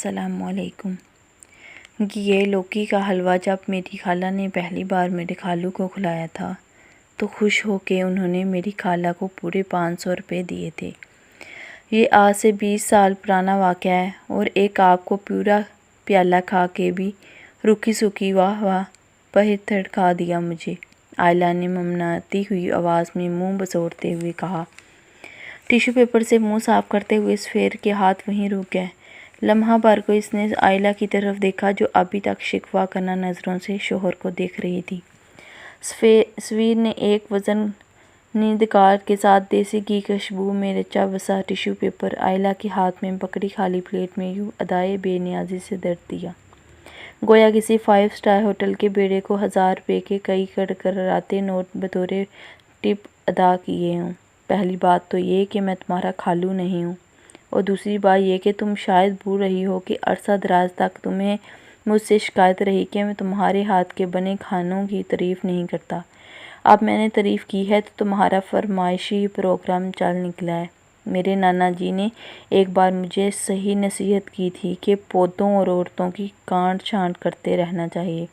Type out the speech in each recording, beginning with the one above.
السلام علیکم۔ یہ لوکی کا حلوہ جب میری خالہ نے پہلی بار میرے خالو کو کھلایا تھا تو خوش ہو کے انہوں نے میری خالہ کو پورے 500 روپے دیے تھے۔ یہ آج سے 20 سال پرانا واقعہ ہے اور ایک آپ کو پورا پیالہ کھا کے بھی روکھی سوکھی واہ واہ پہ تھڑکا دیا مجھے۔ آئلہ نے ممناتی ہوئی آواز میں منہ بسوڑتے ہوئے کہا۔ ٹیشو پیپر سے منہ صاف کرتے ہوئے سفیر کے ہاتھ وہیں رک گئے۔ لمحہ بھر کو اس نے آئلہ کی طرف دیکھا جو ابھی تک شکوہ کنہ نظروں سے شوہر کو دیکھ رہی تھی۔ سفیر نے ایک وزن نیندکار کے ساتھ دیسی گھی خوشبو میں رچا بسا ٹیشو پیپر آئلہ کے ہاتھ میں پکڑی خالی پلیٹ میں یوں ادائے بے نیازی سے دھر دیا گویا کسی 5 سٹار ہوٹل کے بیڑے کو 1000 روپے کے کئی کڑکڑاتے نوٹ بطور ٹپ ادا کیے ہوں۔ پہلی بات تو یہ کہ میں تمہارا خالو نہیں ہوں، اور دوسری بات یہ کہ تم شاید بھول رہی ہو کہ عرصہ دراز تک تمہیں مجھ سے شکایت رہی کہ میں تمہارے ہاتھ کے بنے کھانوں کی تعریف نہیں کرتا۔ اب میں نے تعریف کی ہے تو تمہارا فرمائشی پروگرام چل نکلا ہے۔ میرے نانا جی نے ایک بار مجھے صحیح نصیحت کی تھی کہ پودوں اور عورتوں کی کانٹ چھانٹ کرتے رہنا چاہیے،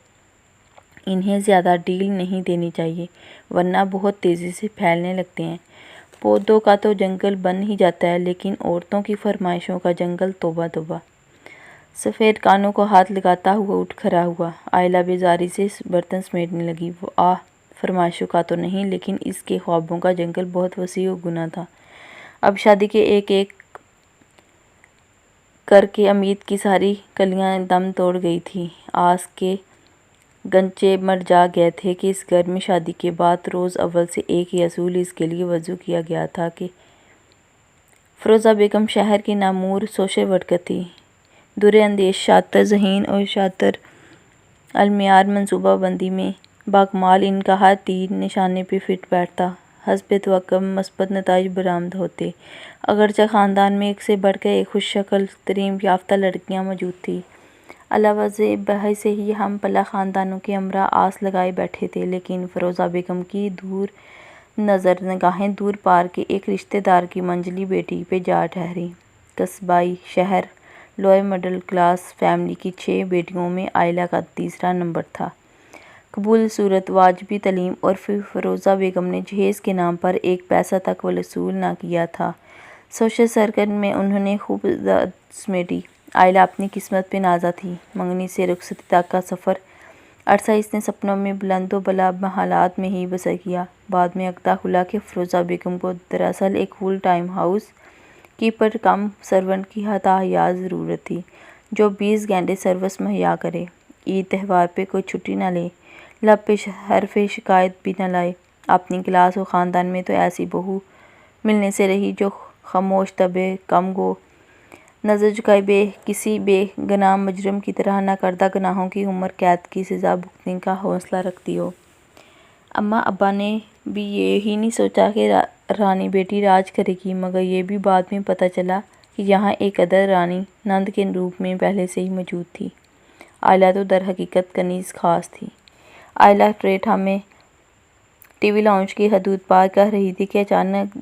انہیں زیادہ ڈھیل نہیں دینی چاہیے ورنہ بہت تیزی سے پھیلنے لگتے ہیں۔ پودوں کا تو جنگل بن ہی جاتا ہے لیکن عورتوں کی فرمائشوں کا جنگل توبہ توبہ۔ سفید کانوں کو ہاتھ لگاتا ہوا اٹھ کھڑا ہوا۔ آئلہ بیزاری سے برتن سمیٹنے لگی۔ فرمائشوں کا تو نہیں لیکن اس کے خوابوں کا جنگل بہت وسیع و گنا تھا۔ اب شادی کے ایک ایک کر کے امید کی ساری کلیاں دم توڑ گئی تھیں۔ آس کے گنچے مرجا گئے تھے کہ اس گھر میں شادی کے بعد روز اول سے ایک ہی اصول اس کے لیے وضع کیا گیا تھا کہ فیروزہ بیگم شہر کی نامور سوشل ورکر تھی، دور اندیش، شاطر ذہین اور شاطر المعیار منصوبہ بندی میں باکمال۔ ان کا ہر تیر نشانے پہ فٹ بیٹھتا، حسب توقع مثبت نتائج برآمد ہوتے۔ اگرچہ خاندان میں ایک سے بڑھ کر ایک خوش شکل تعلیم یافتہ لڑکیاں موجود تھیں، علاوہ بہر سے ہی ہم پلہ خاندانوں کے ہمراہ آس لگائے بیٹھے تھے، لیکن فیروزہ بیگم کی دور نظر نگاہیں دور پار کے ایک رشتہ دار کی منجلی بیٹی پہ جا ٹھہریں۔ قصبائی شہر لوئر مڈل کلاس فیملی کی 6 بیٹیوں میں آئلہ کا تیسرا نمبر تھا۔ قبول صورت، واجبی تعلیم اور فیروزہ بیگم نے جہیز کے نام پر ایک پیسہ تک وصول نہ کیا تھا۔ سوشل سرکل میں انہوں نے خوب عزت سمیٹی۔ آئلہ اپنی قسمت پہ نازا تھی۔ منگنی سے رخصتی تک کا سفر عرصہ اس نے سپنوں میں بلند و بالا محلات میں ہی بسر کیا۔ بعد میں عقدہ کھلا کہ فیروزہ بیگم کو دراصل ایک فل ٹائم ہاؤس کیپر کم سرونٹ کی تاحیات ضرورت تھی جو 20 گھنٹے سروس مہیا کرے، عید تہوار پہ کوئی چھٹی نہ لے، لب پہ حرف شکایت بھی نہ لائے۔ اپنی کلاس و خاندان میں تو ایسی بہو ملنے سے رہی جو خاموش طبع، کم گو، نظر جھکائے کسی بے گناہ مجرم کی طرح نہ کردہ گناہوں کی عمر قید کی سزا بھگتنے کا حوصلہ رکھتی ہو۔ اماں ابا نے بھی یہی نہیں سوچا کہ رانی بیٹی راج کرے گی، مگر یہ بھی بعد میں پتہ چلا کہ یہاں ایک ادر رانی نند کے روپ میں پہلے سے ہی موجود تھی۔ آئلہ تو در حقیقت کنیز خاص تھی۔ آئلہ ٹریٹھا میں ٹی وی لاؤنج کی حدود پار کر رہی تھی کہ اچانک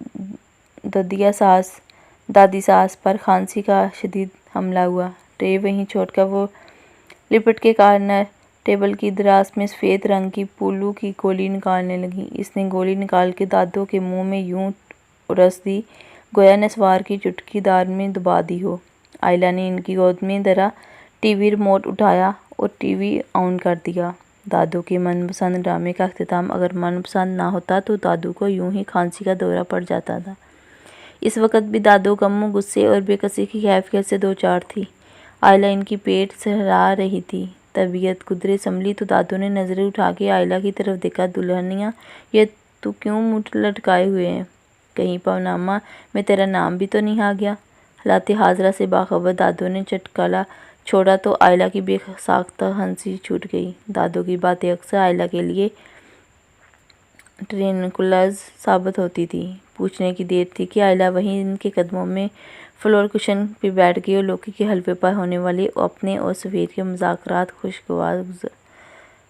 دادی ساس پر کھانسی کا شدید حملہ ہوا۔ ٹرے وہیں چھوڑ کر وہ لپٹ کے کارنر ٹیبل کی دراز میں سفید رنگ کی پولو کی گولی نکالنے لگی۔ اس نے گولی نکال کے دادو کے منہ میں یوں رس دی گویا نسوار کی چٹکی دار میں دبا دی ہو۔ آئلہ نے ان کی گود میں دھرا ٹی وی ریموٹ اٹھایا اور ٹی وی آن کر دیا۔ دادو کے من پسند ڈرامے کا اختتام اگر من پسند نہ ہوتا تو دادو کو یوں ہی کھانسی کا دورہ پڑ جاتا تھا۔ اس وقت بھی دادو غم و غصے اور بے کسی کی کیفیت سے دوچار تھی۔ آئلہ ان کی پیٹ سہلا رہی تھی۔ طبیعت قدرے سنبھلی تو دادو نے نظریں اٹھا کے آئلہ کی طرف دیکھا۔ دلہنیا، یہ تو کیوں منہ لٹکائے ہوئے ہے؟ کہیں پانوراما میں تیرا نام بھی تو نہیں آ گیا؟ حالات حاضرہ سے باخبر دادو نے چٹکلا چھوڑا تو آئلہ کی بے ساختہ ہنسی چھوٹ گئی۔ دادو کی باتیں اکثر آئلہ کے لیے ٹرینکولرز ثابت ہوتی تھیں۔ پوچھنے کی دیر تھی کہ آئلہ وہیں ان کے قدموں میں فلور کشن پہ بیٹھ گئی اور لوکی کے حلوے پر ہونے والے اپنے اور سفیر کے مذاکرات خوشگوار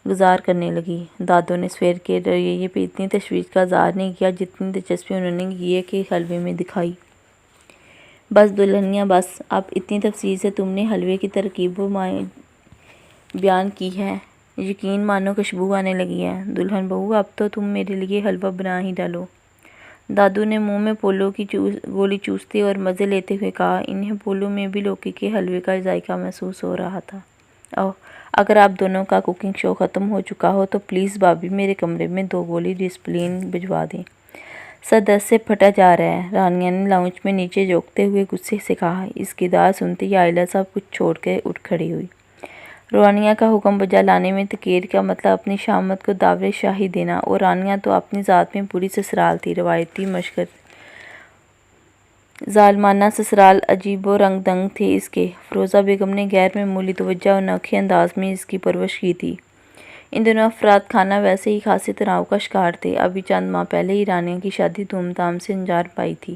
گزار کرنے لگی۔ دادو نے سفیر کے رویے پہ اتنی تشویش کا اظہار نہیں کیا جتنی دلچسپی انہوں نے یہ کے حلوے میں دکھائی۔ بس دلہنیا بس، اب اتنی تفصیل سے تم نے حلوے کی ترکیب بیان کی ہے، یقین مانو خوشبو آنے لگی ہے۔ دلہن بہو اب تو تم میرے لیے حلوہ بنا ہی ڈالو۔ دادو نے منہ میں پولو کی گولی چوستے اور مزے لیتے ہوئے کہا۔ انہیں پولو میں بھی لوکی کے حلوے کا ذائقہ محسوس ہو رہا تھا۔ اوہ، اگر آپ دونوں کا کوکنگ شو ختم ہو چکا ہو تو پلیز بھابی میرے کمرے میں 2 گولی ڈسپلن بھجوا دیں۔ سر درد سے پھٹا جا رہا ہے، رانیہ نے لاؤنج میں نیچے جھونکتے ہوئے غصے سے کہا۔ اس کی داد سنتے ہی آئلہ سب کچھ چھوڑ کے اٹھ کھڑی ہوئی۔ رانیہ کا حکم بجا لانے میں تاخیر کا مطلب اپنی شامت کو دعوت شاہی دینا، اور رانیہ تو اپنی ذات میں پوری سسرال تھی، روایتی مشکل ظالمانہ سسرال، عجیب و رنگ دنگ تھے اس کے۔ فیروزہ بیگم نے غیر معمولی توجہ اور انوکھے انداز میں اس کی پرورش کی تھی۔ ان دونوں افراد خانہ ویسے ہی خاصے تناؤ کا شکار تھے، ابھی چند ماہ پہلے ہی رانیہ کی شادی دھوم دھام سے انجام پائی تھی۔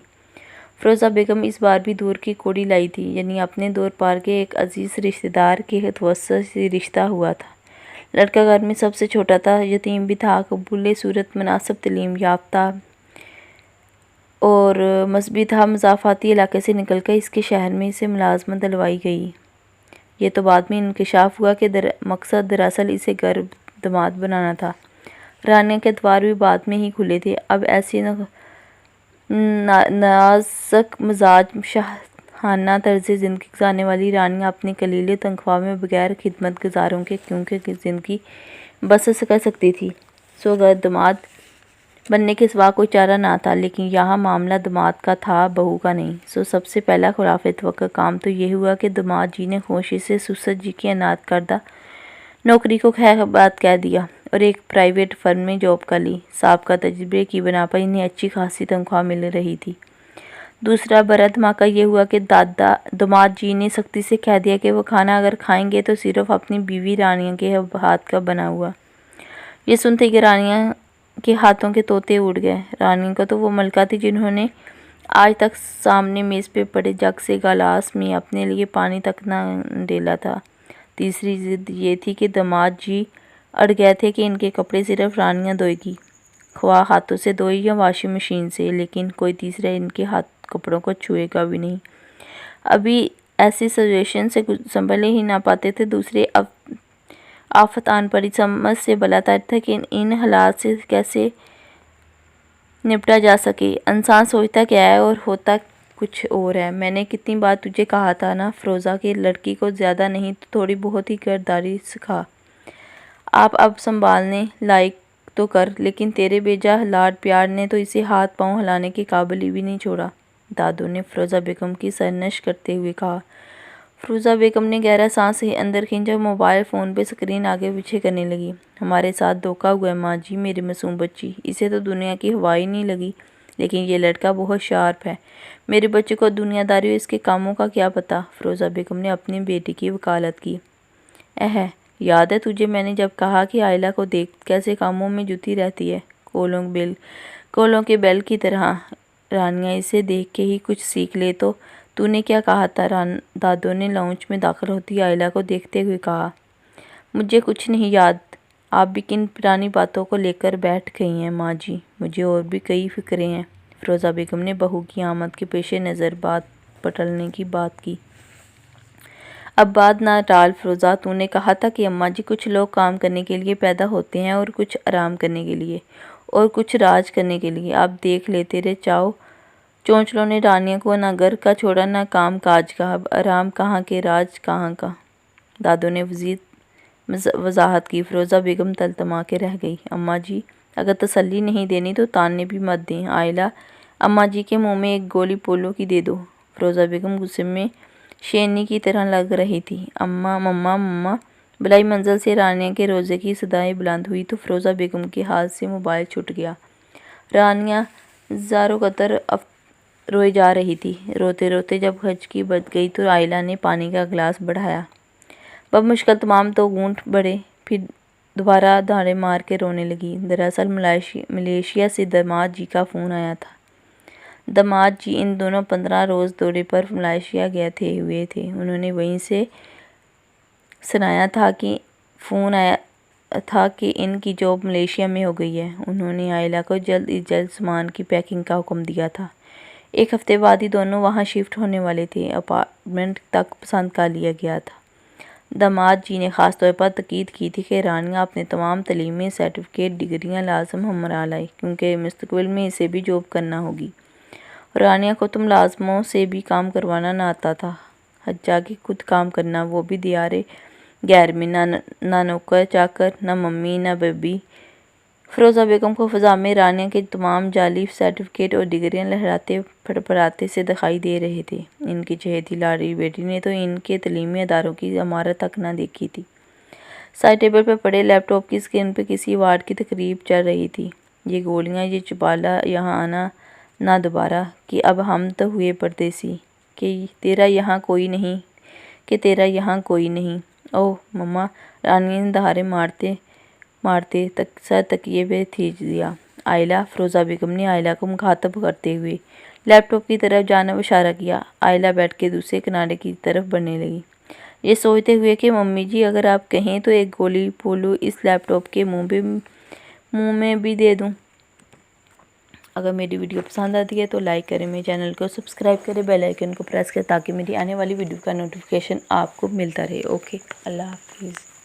فیروزہ بیگم اس بار بھی دور کی کوڑی لائی تھی، یعنی اپنے دور پار کے ایک عزیز رشتہ دار کے توسط سے رشتہ ہوا تھا۔ لڑکا گھر میں سب سے چھوٹا تھا، یتیم بھی تھا، قبول صورت، مناسب تعلیم یافتہ اور مذہبی تھا۔ مضافاتی علاقے سے نکل کر اس کے شہر میں اسے ملازمت دلوائی گئی۔ یہ تو بعد میں انکشاف ہوا کہ مقصد دراصل اسے گھر داماد بنانا تھا۔ رانیہ کے دوار بھی بعد میں ہی کھلے تھے۔ اب ایسی نازک مزاج، شاہانہ طرز زندگی گزارنے والی رانیہ اپنی قلیل تنخواہ میں بغیر خدمت گزاروں کے کیونکہ زندگی بسر کر سکتی تھی، سو گھر داماد بننے کے سوا کوئی چارہ نہ تھا۔ لیکن یہاں معاملہ داماد کا تھا، بہو کا نہیں۔ سو سب سے پہلا خلاف توقع کام تو یہ ہوا کہ داماد جی نے خاموشی سے سسر جی کی عنایت کردہ نوکری کو خیر بات کہہ دیا اور ایک پرائیویٹ فرم میں جاب کر لی۔ سابقہ تجربے کی بنا پر انہیں اچھی خاصی تنخواہ مل رہی تھی۔ دوسرا بڑا دھماکہ یہ ہوا کہ داماد جی نے سختی سے کہہ دیا کہ وہ کھانا اگر کھائیں گے تو صرف اپنی بیوی رانیہ کے ہاتھ کا بنا ہوا۔ یہ سنتے کہ رانیہ کے ہاتھوں کے طوطے اڑ گئے۔ رانیہ کو تو وہ ملکہ تھی جنہوں نے آج تک سامنے میز پہ پڑے جگ سے گلاس میں اپنے لیے پانی تک نہ ڈالا تھا۔ تیسری ضد یہ تھی کہ داماد جی اڑ گئے تھے کہ ان کے کپڑے صرف رانیہ دھوئے گی، خواہ ہاتھوں سے دھوئے یا واشنگ مشین سے، لیکن کوئی تیسرا ان کے کپڑوں کو چھوئے گا بھی نہیں۔ ابھی ایسی سچویشن سے سنبھل ہی نہ پاتے تھے، دوسرے آفت آن پڑی۔ سمجھ سے بالاتر تھا کہ ان حالات سے کیسے نپٹا جا سکے۔ انسان سوچتا کیا ہے اور ہوتا کچھ اور ہے۔ میں نے کتنی بار تجھے کہا تھا نا فیروزہ کہ لڑکی کو زیادہ نہیں تو تھوڑی بہت ہی کرداری سکھا، آپ اب سنبھالنے لائق تو کر، لیکن تیرے بیجا لاڈ پیار نے تو اسے ہاتھ پاؤں ہلانے کے قابل بھی نہیں چھوڑا، دادو نے فیروزہ بیگم کی سرزنش کرتے ہوئے کہا۔ فیروزہ بیگم نے گہرا سانس اندر کھینچا اور موبائل فون پہ اسکرین آگے پیچھے کرنے لگی۔ ہمارے ساتھ دھوکہ ہوا ہے ماں جی، میری معصوم بچی، اسے تو دنیا کی ہوا ہی نہیں لگی، لیکن یہ لڑکا بہت شارپ ہے، میرے بچے کو دنیا داری اور اس کے کاموں کا کیا پتہ۔ فیروزہ بیگم نے اپنی بیٹی کی وکالت کی۔ یاد ہے تجھے میں نے جب کہا کہ آئلہ کو دیکھ کیسے کاموں میں جٹی رہتی ہے، کولوں کے بیل کی طرح، رانیہ اسے دیکھ کے ہی کچھ سیکھ لے۔ تو نے کیا کہا تھا؟ دادو نے لاؤنج میں داخل ہوتی آئلہ کو دیکھتے ہوئے کہا۔ مجھے کچھ نہیں یاد، آپ بھی کن پرانی باتوں کو لے کر بیٹھ گئی ہیں ماں جی، مجھے اور بھی کئی فکریں ہیں۔ فیروزہ بیگم نے بہو کی آمد کے پیش نظر بات پٹلنے کی بات کی۔ اب بات نہ ٹال فیروزہ، تو نے کہا تھا کہ اماں جی کچھ لوگ کام کرنے کے لیے پیدا ہوتے ہیں اور کچھ آرام کرنے کے لیے اور کچھ راج کرنے کے لیے۔ اب دیکھ لے تیرے چونچلوں نے رانیہ کو نہ گھر کا چھوڑا نہ کام کاج کا، اب آرام کہاں کے، راج کہاں کا، دادو نے وضاحت کی۔ فیروزہ بیگم تلتما کے رہ گئی۔ اماں جی اگر تسلی نہیں دینی تو تانے بھی مت دیں، آئلہ اماں جی کے منہ میں ایک گولی پولو کی دے دو۔ فیروزہ بیگم غصے میں شیرنی کی طرح لگ رہی تھی۔ مما بلائی منزل سے رانیہ کے روزے کی صدائیں بلند ہوئی تو فیروزہ بیگم کے ہاتھ سے موبائل چھوٹ گیا۔ رانیہ زاروں قطر روئے جا رہی تھی۔ روتے روتے جب ہچکی بج گئی تو آئلہ نے پانی کا گلاس بڑھایا، بمشکل تمام 2 گھونٹ بھرے، پھر دوبارہ دھاڑے مار کے رونے لگی۔ دراصل ملائیشیا سے داماد جی کا فون آیا تھا۔ داماد جی ان دنوں 15 روز دورے پر ملائیشیا گئے ہوئے تھے۔ انہوں نے وہیں سے سنایا تھا کہ فون آیا تھا کہ ان کی جاب ملائیشیا میں ہو گئی ہے۔ انہوں نے آئلہ کو جلد از جلد سامان کی پیکنگ کا حکم دیا تھا۔ ایک ہفتے بعد ہی دونوں وہاں شفٹ ہونے والے تھے۔ اپارٹمنٹ تک پسند کر لیا گیا تھا۔ داماد جی نے خاص طور پر تاکید کی تھی کہ رانیہ اپنے تمام تعلیمی سرٹیفکیٹ ڈگریاں لازم ہمراہ لائے، کیونکہ مستقبل میں اسے بھی جاب کرنا ہوگی۔ رانیہ کو تو ملازموں سے بھی کام کروانا نہ آتا تھا، حتیٰ کہ خود کام کرنا، وہ بھی دیار غیر میں، نہ نوکر چاکر، نہ ممی، نہ بیبی۔ فیروزہ بیگم کو فضا میں رانیہ کے تمام جعلی سرٹیفکیٹ اور ڈگریاں لہراتے پھڑپھڑاتے سے دکھائی دے رہے تھے۔ ان کی چہیتی لاڈلی بیٹی نے تو ان کے تعلیمی اداروں کی عمارت تک نہ دیکھی تھی۔ سائڈ ٹیبل پر پڑے لیپ ٹاپ کی اسکرین پر کسی ایوارڈ کی تقریب چل رہی تھی۔ یہ گولیاں، یہ چوپالا، یہاں آنا نہ دوبارہ، کہ اب ہم تو ہوئے پردیسی، کہ تیرا یہاں کوئی نہیں، کہ تیرا یہاں کوئی نہیں۔ اوہ مما، رانیہ نے دہاڑے مارتے سر تکیے پہ کھینچ دیا۔ آئلہ، فیروزہ بیگم نے آئلہ کو مخاطب کرتے ہوئے لیپ ٹاپ کی طرف جانب اشارہ کیا۔ آئلہ بیٹھ کے دوسرے کنارے کی طرف بڑھنے لگی، یہ سوچتے ہوئے کہ ممی جی اگر آپ کہیں تو ایک گولی پولو اس لیپ ٹاپ کے منہ میں بھی دے دوں۔ اگر میری ویڈیو پسند آتی ہے تو لائک کریں، میرے چینل کو سبسکرائب کریں، بیل آئیکن کو پریس کریں تاکہ میری آنے والی ویڈیو کا نوٹیفیکیشن آپ کو ملتا رہے۔ اوکے، اللہ حافظ۔